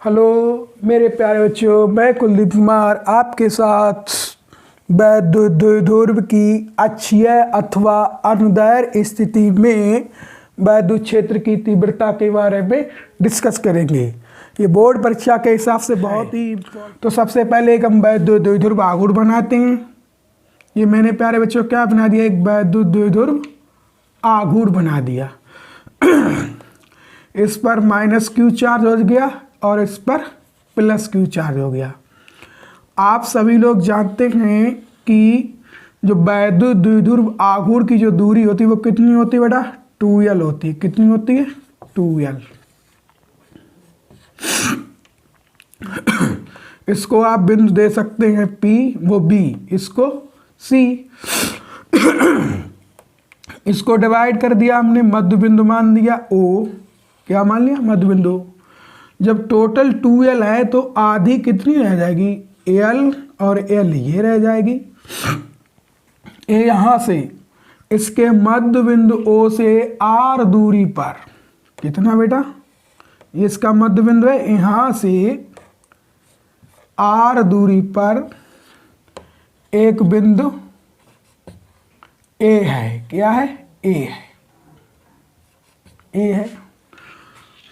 Hello मेरे प्यारे बच्चों, मैं कुलदीप कुमार आपके साथ वैद्युत की अक्षीय अथवा अनुदैर्घ्य स्थिति में वैद्युत क्षेत्र की तीव्रता के बारे में डिस्कस करेंगे। ये बोर्ड परीक्षा के हिसाब से बहुत ही तो सबसे पहले एक हम वैद्युत द्विध्रुव आघूर्ण बनाते हैं। ये मैंने प्यारे बच्चों क्या बना दिया, एक वैद्युत द्विध्रुव आघूर्ण बना दिया। इस पर -q चार्ज हो गया और इस पर +q चार्ज हो गया। आप सभी लोग जानते हैं कि जो वैद्युत द्विध्रुव आघूर्ण की जो दूरी होती है वो कितनी होती है बेटा, 2l होती है। कितनी होती है, 2l। इसको आप बिंदु दे सकते हैं P, वो B, इसको C। इसको डिवाइड कर दिया हमने, मध्य बिंदु मान दिया O। क्या मान लिया, मध्य बिंदु। जब टोटल 2l है तो आधी कितनी रह जाएगी, L और L ये रह जाएगी। ये यहाँ से इसके मध्य बिंदु O से R दूरी पर कितना बेटा, ये इसका मध्य बिंदु है। यहाँ से R दूरी पर एक बिंदु A है। क्या है, A है, A है।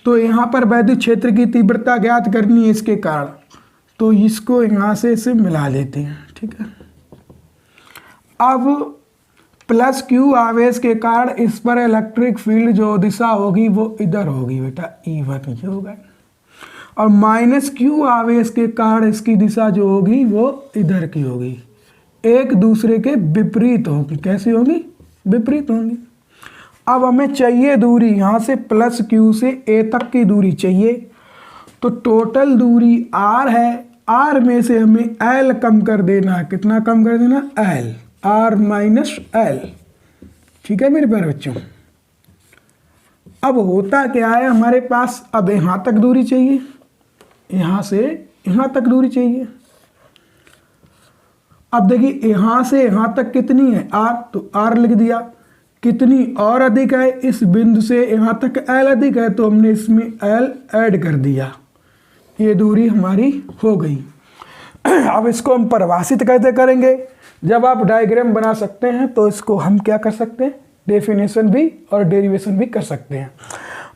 तो यहाँ पर वैद्युत क्षेत्र की तीव्रता ज्ञात करनी है इसके कारण, तो इसको यहाँ से इसे मिला लेते हैं। ठीक है, अब +q आवेश के कारण इस पर इलेक्ट्रिक फील्ड जो दिशा होगी वो इधर होगी बेटा, E1 ये होगा। और -q आवेश के कारण इसकी दिशा जो होगी वो इधर की होगी, एक दूसरे के विपरीत होगी। कैसी होगी, विपरीत होंगी। अब हमें चाहिए दूरी, यहाँ से +q से A तक की दूरी चाहिए। तो टोटल दूरी R है, R में से हमें L कम कर देना है। कितना कम कर देना, L, R - L। ठीक है मेरे प्यारे बच्चों। अब होता क्या है, हमारे पास अब यहाँ तक दूरी चाहिए, यहाँ से यहाँ तक दूरी चाहिए। अब देखिए यहाँ से यहाँ तक कितनी है, R, तो R लिख दिया। कितनी और अधिक है, इस बिंदु से यहाँ तक L अधिक है, तो हमने इसमें L ऐड कर दिया। ये दूरी हमारी हो गई। अब इसको हम परिभाषित कैसे करेंगे, जब आप डायग्राम बना सकते हैं तो इसको हम क्या कर सकते हैं, डेफिनेशन भी और डेरिवेशन भी कर सकते हैं।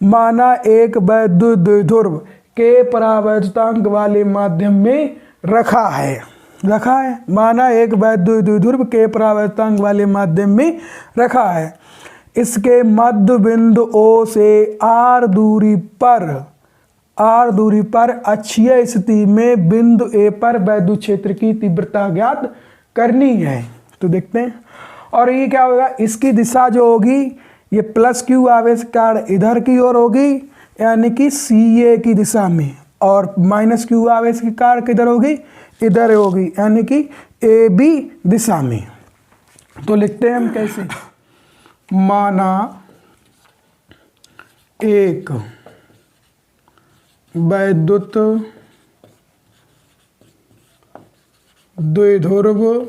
माना एक वैद्युत द्विध्रुव के परावैद्युतांक वाले माध्यम में रखा है। माना एक वैद्युत द्विध्रुव के परावैद्युतांक वाले माध्यम में रखा है। इसके मध्य बिंदु O से R दूरी पर अक्षीय स्थिति में बिंदु A पर वैद्युत क्षेत्र की तीव्रता ज्ञात करनी है। तो देखते हैं, और ये क्या होगा, इसकी दिशा जो होगी ये +q आवेश कारण इधर की ओर होगी, यानी कि CA की दिशा में, और -q आवेश के कारण किधर होगी, इधर होगी, यानी कि AB दिशा में। तो लिखते हैं हम कैसे, माना एक वैद्युत द्विध्रुव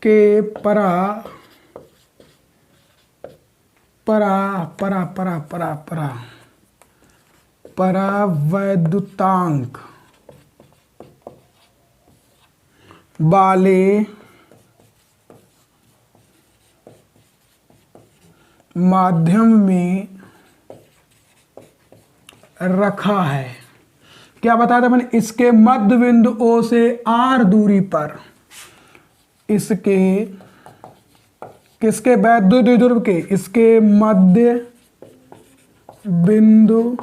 के परावैद्युतांक वाले माध्यम में रखा है। क्या बताया था मैंने, इसके मध्य बिंदु O से R दूरी पर, इसके किसके, वैद्युत द्विध्रुव के, इसके मध्य बिंदु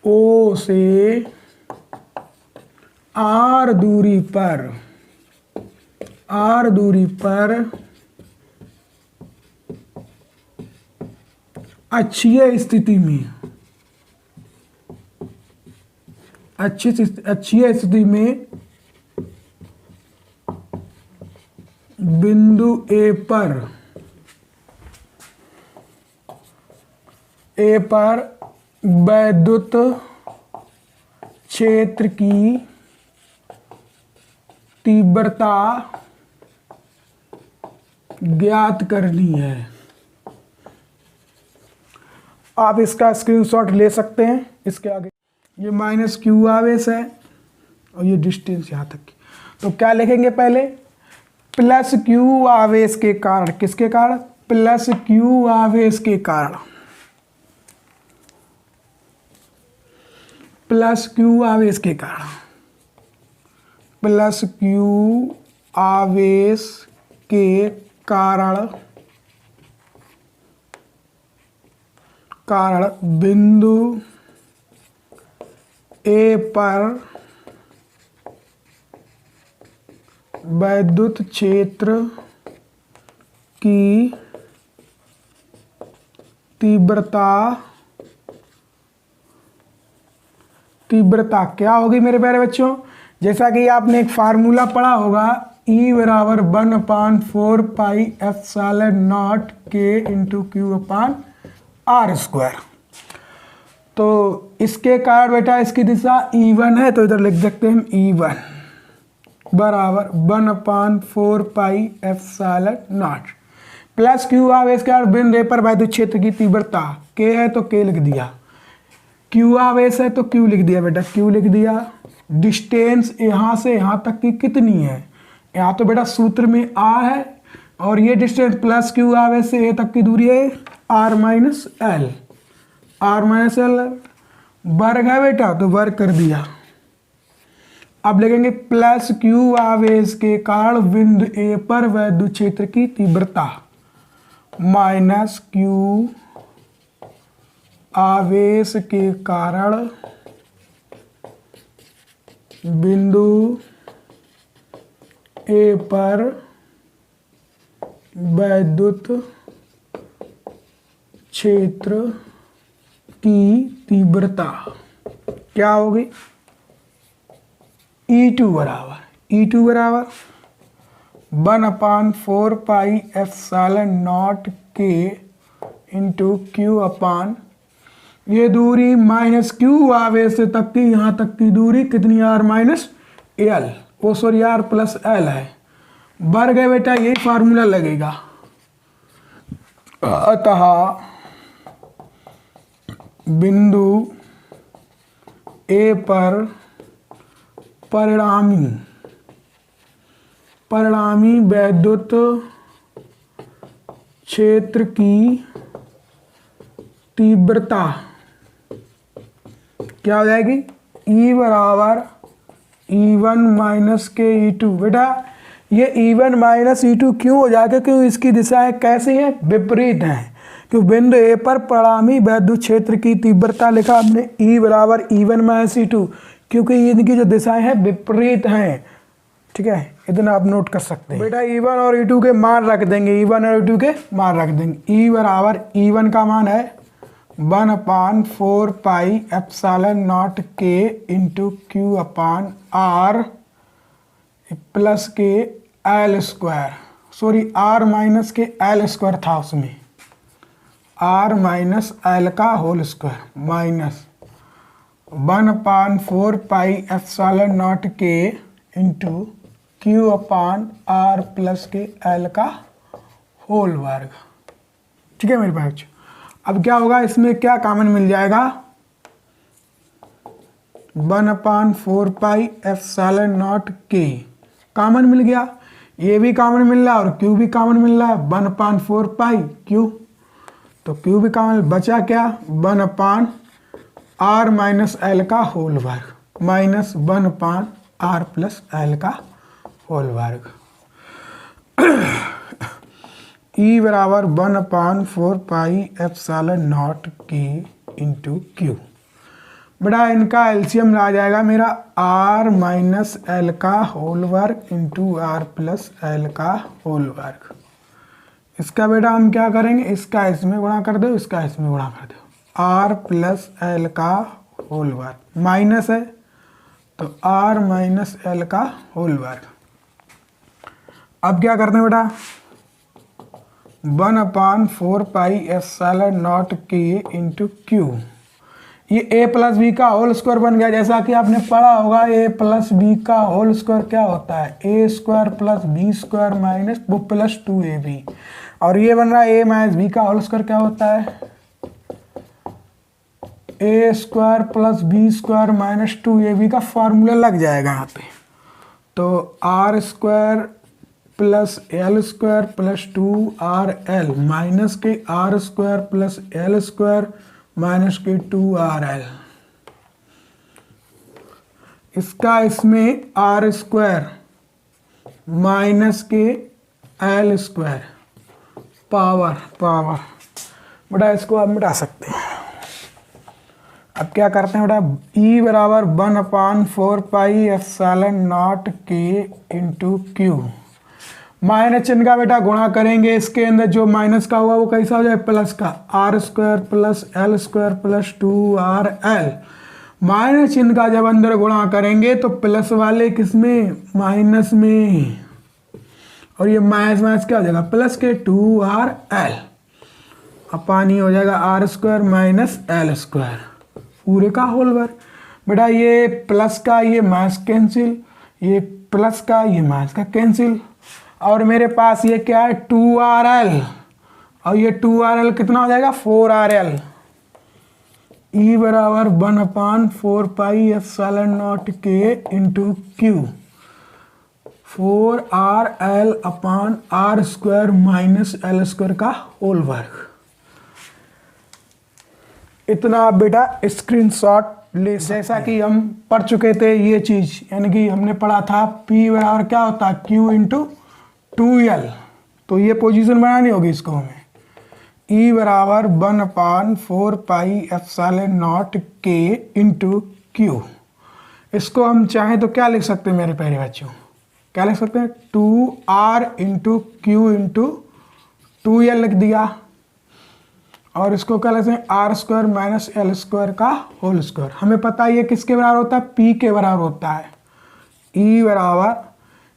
O से R दूरी पर अक्षीय स्थिति में बिंदु A पर वैद्युत क्षेत्र की तीव्रता ज्ञात करनी है। आप इसका स्क्रीनशॉट ले सकते हैं। इसके आगे ये माइनस क्यू आवेश है और ये डिस्टेंस यहाँ तक की। तो क्या लिखेंगे पहले, प्लस क्यू आवेश के कारण, किसके कारण, प्लस क्यू आवेश के कारण, प्लस क्यू आवेश के कारण, प्लस क्यू आवेश के कारण बिंदु ए पर वैद्युत क्षेत्र की तीव्रता क्या होगी मेरे प्यारे बच्चों, जैसा कि आपने एक फार्मूला पढ़ा होगा, E बराबर 1/4πε0 K into Q upon are square. तो इसके कारण बेटा इसकी दिशा E1 है, तो इधर लिख सकते हैं हम E1 बराबर 1/4πε0 प्लस क्यू आवेश के कारण बिंदु ए पर वैद्युत क्षेत्र की तीव्रता K है तो K लिख दिया, क्यू आवेश है तो क्यू लिख दिया बेटा, क्यू लिख दिया। डिस्टेंस यहाँ से यहाँ तक की कितनी है, यहाँ तो बेटा सूत्र में आ है, और ये डिस्टेंस प्लस क्यू आवेश से ए तक की दूरी है r minus l, r minus l वर्ग है बेटा, तो वर्ग कर दिया। अब लिखेंगे प्लस क्यू आवेश के कारण बिंदु ए पर वैद्युत क्षेत्र की तीव्रता माइनस क्यू आवेश के कारण बिंदु ए पर वैद्युत क्षेत्र की तीव्रता क्या होगी, E2 बराबर 1/4πε0 K इंटू क्यू अपान ये दूरी माइनस क्यू आवेश से तक की यहाँ तक की दूरी कितनी, आर माइनस एल, वो सॉरी आर प्लस एल है, वर्ग है बेटा, यही फार्मूला लगेगा। अतः बिंदु ए पर परिणामी वैद्युत क्षेत्र की तीव्रता क्या हो जाएगी, E बराबर E1 माइनस के E2। बेटा ये E1 माइनस E2 क्यों हो जाएगा, क्यों इसकी दिशाएं कैसी हैं, विपरीत हैं, क्योंकि बिंदु ए पर परिणामी वैद्युत क्षेत्र की तीव्रता लिखा हमने E बराबर E1 माइनस E2, क्योंकि इनकी जो दिशाएं हैं विपरीत हैं। ठीक है, इतना आप नोट कर सकते हैं। बेटा E1 और E2 के मान रख देंगे, E1 और E2 के मान रख देंगे। E बराबर E1 का मान है 1/4πε0 K into Q upon R plus K L square, sorry R minus K L square था उसमें, आर माइनस एल का whole square minus 1/4πε0 K into Q upon R plus K L का whole वर्ग। ठीक है मेरे पास। अब क्या होगा, इसमें क्या कॉमन मिल जाएगा, 1/4πε0 K कॉमन मिल गया, ये भी कॉमन मिल रहा है और क्यू भी कॉमन मिल रहा है, 1/4π क्यू, तो क्यू भी कॉमन, बचा क्या 1/r माइनस एल का होल वर्ग माइनस 1/r प्लस एल का होल वर्ग। E बराबर 1/4πε0 K इंटू क्यू। बेटा इनका एलसीएम आ जाएगा मेरा r माइनस एल का होल वर्ग इंटू आर प्लस एल का होल वर्ग। इसका बेटा हम क्या करेंगे, इसका इसमें गुणा कर दो, इसका इसमें गुणा कर दो, r प्लस एल का होल वर्ग माइनस है तो r माइनस एल का होल वर्ग। अब क्या करते हैं बेटा, 1/4πε0 K इंटू क्यू, ये a प्लस बी का होल स्क्वायर बन गया। जैसा कि आपने पढ़ा होगा a प्लस बी का होल स्क्वायर क्या होता है, a square plus B square minus वो प्लस 2ab, और ये बन रहा है a माइनस बी का होल स्क्वायर क्या होता है, A square plus B square minus 2ab का फॉर्मूला लग जाएगा यहाँ पे। तो R square plus L square plus 2RL minus K R square plus L square minus K 2RL, इसका इसमें R square minus K L square power बेटा इसको आप मिटा सकते हैं। अब क्या करते हैं बेटा, E बराबर 1/4πε0 k इंटू क्यू, माइनस चिन्ह का बेटा गुणा करेंगे, इसके अंदर जो माइनस का होगा वो कैसा हो जाए प्लस का, r square plus L square plus 2RL, minus चिन्ह का जब अंदर गुणा करेंगे तो प्लस वाले किसमें, माइनस में, और ये माइनस माइनस क्या हो जाएगा प्लस के 2RL, अपानी हो जाएगा r square minus l square पूरे का होल वर्ग। बेटा ये प्लस का ये माइनस कैंसिल, ये प्लस का ये माइनस का कैंसिल, और मेरे पास ये क्या है 2RL, और ये 2RL कितना हो जाएगा 4RL। E बराबर 1/4πε0 k into q, 4RL upon are square minus l square का होल वर्ग। इतना आप बेटा स्क्रीनशॉट ले, जैसा कि हम पढ़ चुके थे ये चीज, यानी कि हमने पढ़ा था P बराबर क्या होता है Q इंटू 2L, तो ये पोजीशन बनानी होगी इसको हमें। E बराबर 1/4πε0 k इंटू क्यू, इसको हम चाहें तो क्या लिख सकते हैं मेरे प्यारे बच्चों, क्या लिख सकते हैं 2R into Q into 2L लिख दिया, और इसको क्या लिखते हैं r square minus l square का होल स्क्वायर। हमें पता है ये किसके बराबर होता है, P के बराबर होता है। E बराबर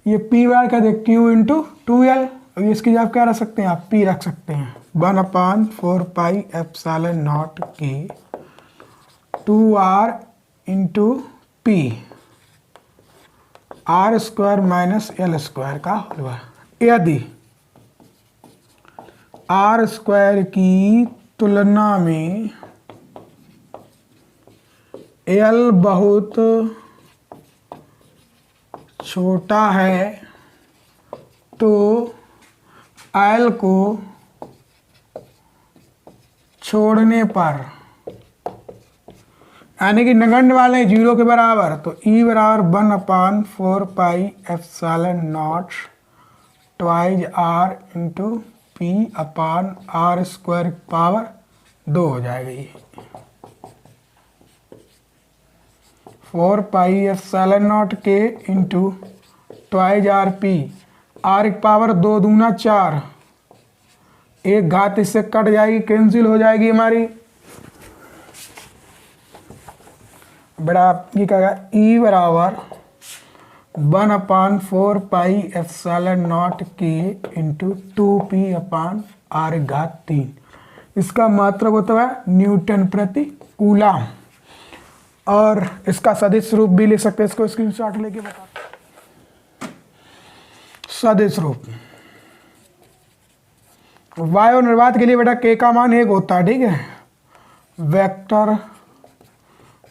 ये P बराबर क्या दें Q इंटू 2L, और इसकी जगह क्या रख सकते हैं आप P रख सकते हैं, 1/4πε0 k 2R into P r square minus l square का होल वर्ग। यदि आर स्क्वायर की तुलना में एल बहुत छोटा है तो एल को छोड़ने पर, यानी कि नगण्य वाले 0 के बराबर, तो E बराबर 1/4πε0 twice R into P upon are square power 2 हो जाएगा ये 4πε0 k into twice R P, R की पावर 2 दूना 4, एक घात इससे कट जाएगी कैंसिल हो जाएगी हमारी। बड़ा ये कहेगा E बराबर 1/4πε0 k into 2p upon R घात 3, इसका मात्रक होता है न्यूटन प्रति कूलम, और इसका सदिश रूप भी ले सकते हैं, इसको स्क्रीनशॉट लेके बता। सदिश रूप वायु निर्वात के लिए बेटा k का मान 1 होता है, ठीक है। Vector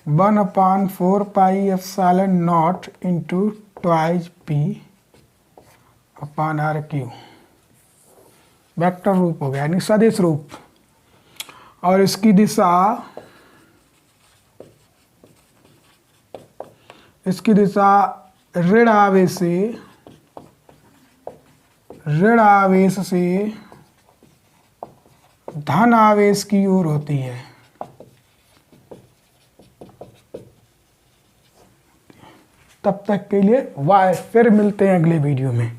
1/4πε0 into twice P upon R Q, vector रूप हो गया यानी सदिश रूप, और इसकी दिशा ऋण आवेश से धन आवेश की ओर होती है। तब तक के लिए बाय, फिर मिलते हैं अगले वीडियो में।